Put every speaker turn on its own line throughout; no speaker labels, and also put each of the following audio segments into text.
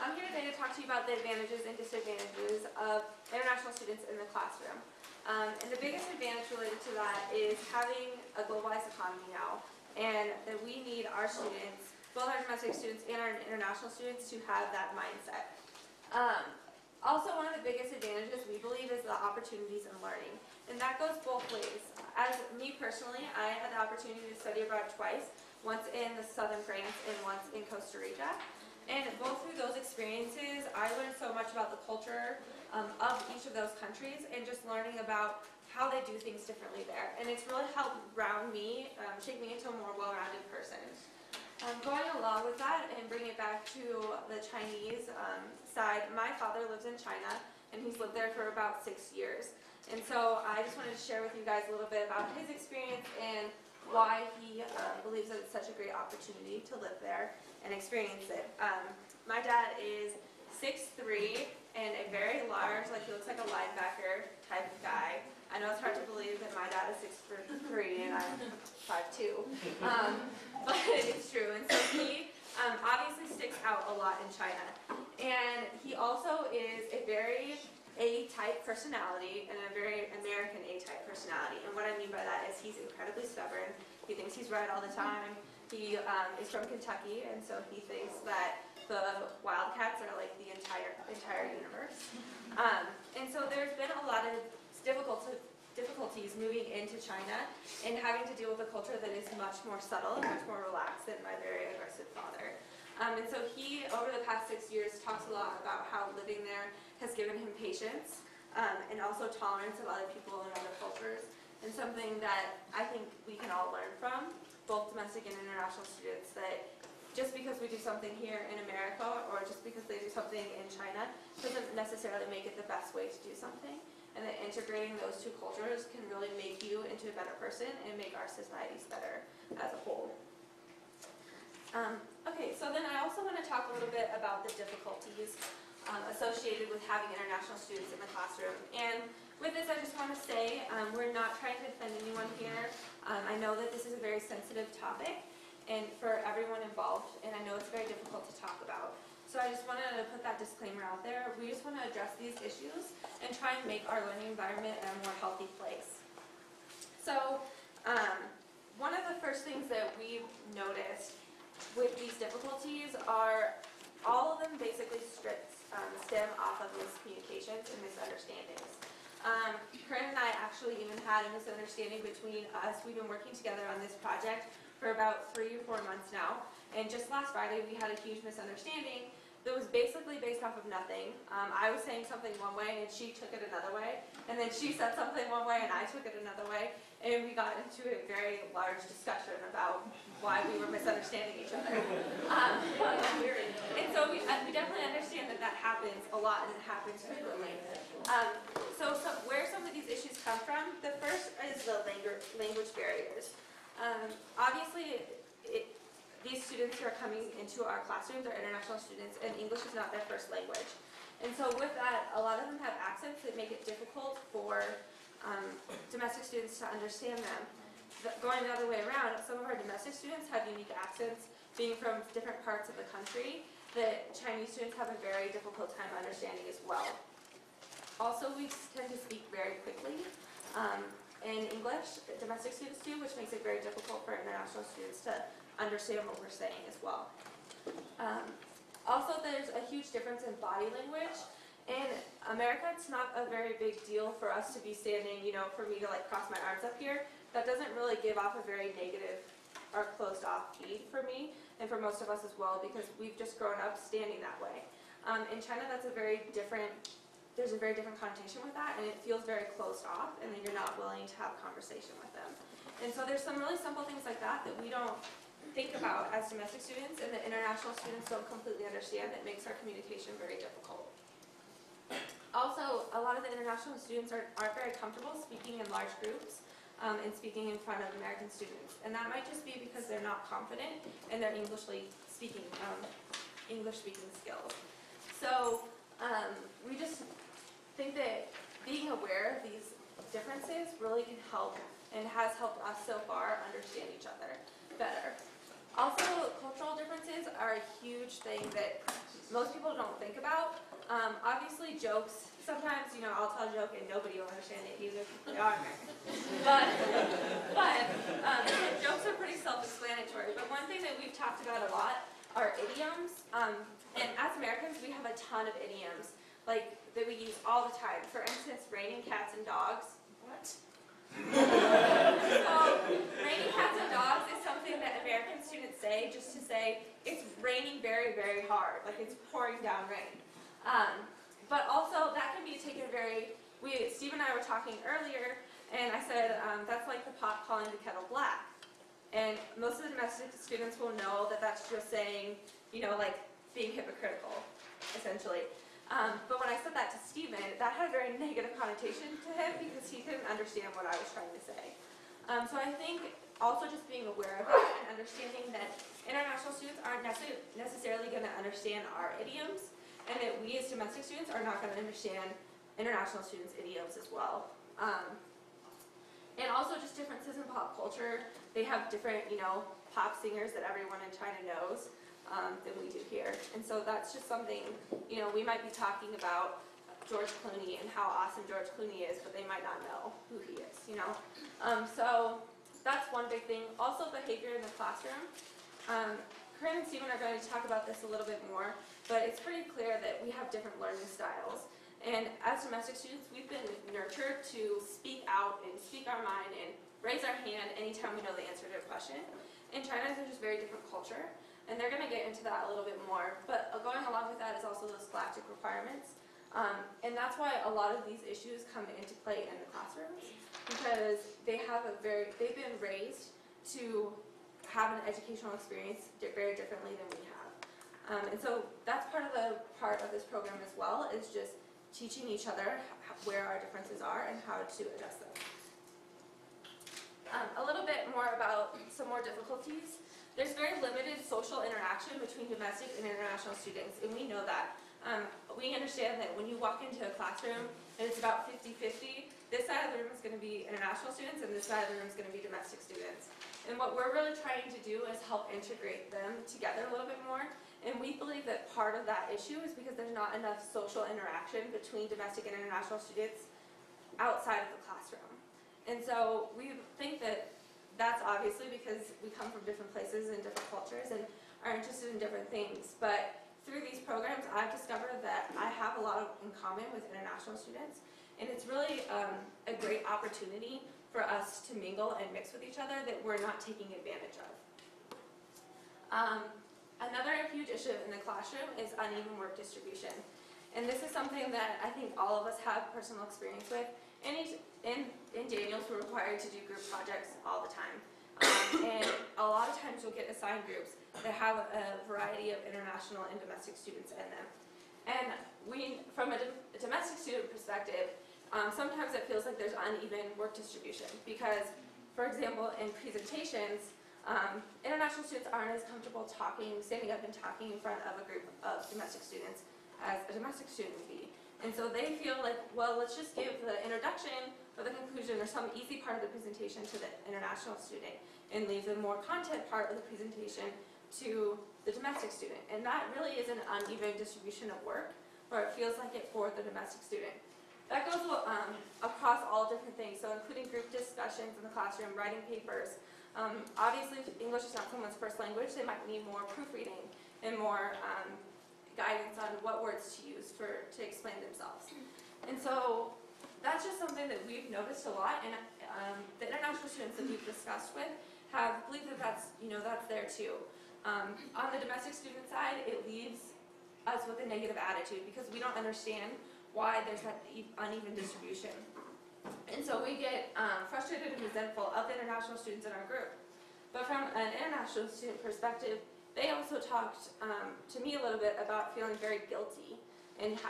I'm here today to talk to you about the advantages and disadvantages of international students in the classroom. And the biggest advantage related to that is having a globalized economy now, and that we need our students, both our domestic students and our international students, to have that mindset. Also, one of the biggest advantages we believe is the opportunities in learning, and that goes both ways. As me personally, I had the opportunity to study abroad twice, once in the southern France and once in Costa Rica. And both through those experiences, I learned so much about the culture of each of those countries and just learning about how they do things differently there. And it's really helped ground me, shape me into a more well-rounded person. Going along with that and bringing it back to the Chinese side, my father lives in China and he's lived there for about 6 years. And so I just wanted to share with you guys a little bit about his experience and why he believes that it's such a great opportunity to live there and experience it. My dad is 6'3" and a very large, like he looks like a linebacker type of guy. I know it's hard to believe that my dad is 6'3" and I'm 5'2", but it's true. And so he obviously sticks out a lot in China. And he also is a very A-type personality and a very American A-type personality. And what I mean by that is he's incredibly stubborn. He thinks he's right all the time. He is from Kentucky, and so he thinks that the Wildcats are like the entire universe. And so there's been a lot of difficulties moving into China and having to deal with a culture that is much more subtle and much more relaxed than my very aggressive father. And so he, over the past 6 years, talks a lot about how living there has given him patience and also tolerance of other people and other cultures, and something that I think we can all learn from, both domestic and international students, that just because we do something here in America or just because they do something in China doesn't necessarily make it the best way to do something, and that integrating those two cultures can really make you into a better person and make our societies better as a whole. Okay, so then I also want to talk a little bit about the difficulties associated with having international students in the classroom. And with this, I just want to say we're not trying to offend anyone here. I know that this is a very sensitive topic and for everyone involved, and I know it's very difficult to talk about. So I just wanted to put that disclaimer out there. We just want to address these issues and try and make our learning environment a more healthy place. So one of the first things that we've noticed with these difficulties are all of them basically stem off of miscommunications and misunderstandings. Corinne and I actually even had a misunderstanding between us. We've been working together on this project for about 3 or 4 months now, and just last Friday we had a huge misunderstanding that was basically based off of nothing. I was saying something one way and she took it another way, and then she said something one way and I took it another way, and we got into a very large discussion about why we were misunderstanding each other. And so we definitely understand that that happens a lot and it happens frequently. So where some of these issues come from, the first is the language barriers. Obviously, these students who are coming into our classrooms are international students, and English is not their first language. And so with that, a lot of them have accents that make it difficult for domestic students to understand them. Going the other way around, some of our domestic students have unique accents, being from different parts of the country, that Chinese students have a very difficult time understanding as well. Also, we tend to speak very quickly in English, domestic students do, which makes it very difficult for international students to understand what we're saying as well. Also, there's a huge difference in body language. In America, it's not a very big deal for us to be standing, for me to like cross my arms up here. That doesn't really give off a very negative or closed off feed for me, and for most of us as well, because we've just grown up standing that way. In China, there's a very different connotation with that, and it feels very closed off, and then you're not willing to have conversation with them. And so there's some really simple things like that that we don't think about as domestic students, and the international students don't completely understand. That makes our communication very difficult. Also, a lot of the international students aren't very comfortable speaking in large groups and speaking in front of American students. And that might just be because they're not confident in their English speaking skills. So we just think that being aware of these differences really can help and has helped us so far understand each other better. Also, cultural differences are a huge thing that most people don't think about. Obviously, jokes, sometimes, I'll tell a joke and nobody will understand it, even if they are American. But jokes are pretty self-explanatory. But one thing that we've talked about a lot are idioms. And as Americans, we have a ton of idioms, like, that we use all the time. For instance, raining cats and dogs. What? So, raining cats and dogs is something that American students say just to say it's raining very, very hard, like it's pouring down rain. But also, that can be taken Steve and I were talking earlier, and I said that's like the pot calling the kettle black. And most of the domestic students will know that that's just saying, like being hypocritical, essentially. But when I said that to Stephen, that had a very negative connotation to him because he couldn't understand what I was trying to say. So I think also just being aware of that and understanding that international students aren't necessarily going to understand our idioms, and that we as domestic students are not going to understand international students' idioms as well. And also just differences in pop culture. They have different, pop singers that everyone in China knows than we do here. And so that's just something, we might be talking about George Clooney and how awesome George Clooney is, but they might not know who he is, So that's one big thing. Also behavior in the classroom. Corinne and Stephen are going to talk about this a little bit more, but it's pretty clear that we have different learning styles. And as domestic students, we've been nurtured to speak out and speak our mind and raise our hand anytime we know the answer to a question. In China, there's just very different culture, and they're going to get into that a little bit more. But going along with that is also the scholastic requirements. And that's why a lot of these issues come into play in the classrooms, because they've been raised to have an educational experience very differently than we have. And so that's part of this program as well, is just teaching each other where our differences are and how to address them. A little bit more about some more difficulties. There's very limited social interaction between domestic and international students, and we know that. We understand that when you walk into a classroom and it's about 50-50, this side of the room is going to be international students and this side of the room is going to be domestic students. And what we're really trying to do is help integrate them together a little bit more. And we believe that part of that issue is because there's not enough social interaction between domestic and international students outside of the classroom. And so we think that that's obviously because we come from different places and different cultures and are interested in different things. But through these programs, I've discovered that I have a lot in common with international students. And it's really a great opportunity for us to mingle and mix with each other that we're not taking advantage of. Another huge issue in the classroom is uneven work distribution. And this is something that I think all of us have personal experience with. In Daniels, we're required to do group projects all the time. And a lot of times you'll get assigned groups that have a variety of international and domestic students in them. And from a domestic student perspective, sometimes it feels like there's uneven work distribution because, for example, in presentations, international students aren't as comfortable standing up and talking in front of a group of domestic students as a domestic student would be. And so they feel like, well, let's just give the introduction or the conclusion or some easy part of the presentation to the international student and leave the more content part of the presentation to the domestic student. And that really is an uneven distribution of work, where it feels like it for the domestic student. That goes across all different things, so including group discussions in the classroom, writing papers. Obviously, if English is not someone's first language, they might need more proofreading and more guidance on what words to use to explain themselves. And so that's just something that we've noticed a lot, and the international students that we've discussed with have believed that that's there too. On the domestic student side, it leaves us with a negative attitude because we don't understand why there's that uneven distribution. And so we get frustrated and resentful of the international students in our group. But from an international student perspective, they also talked to me a little bit about feeling very guilty,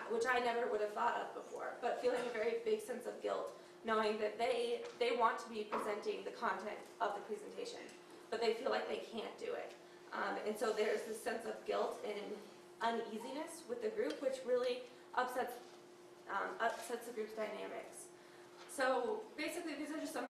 which I never would have thought of before, but feeling a very big sense of guilt, knowing that they want to be presenting the content of the presentation, but they feel like they can't do it. And so there's this sense of guilt and uneasiness with the group, which really upsets the group's dynamics. So basically, these are just some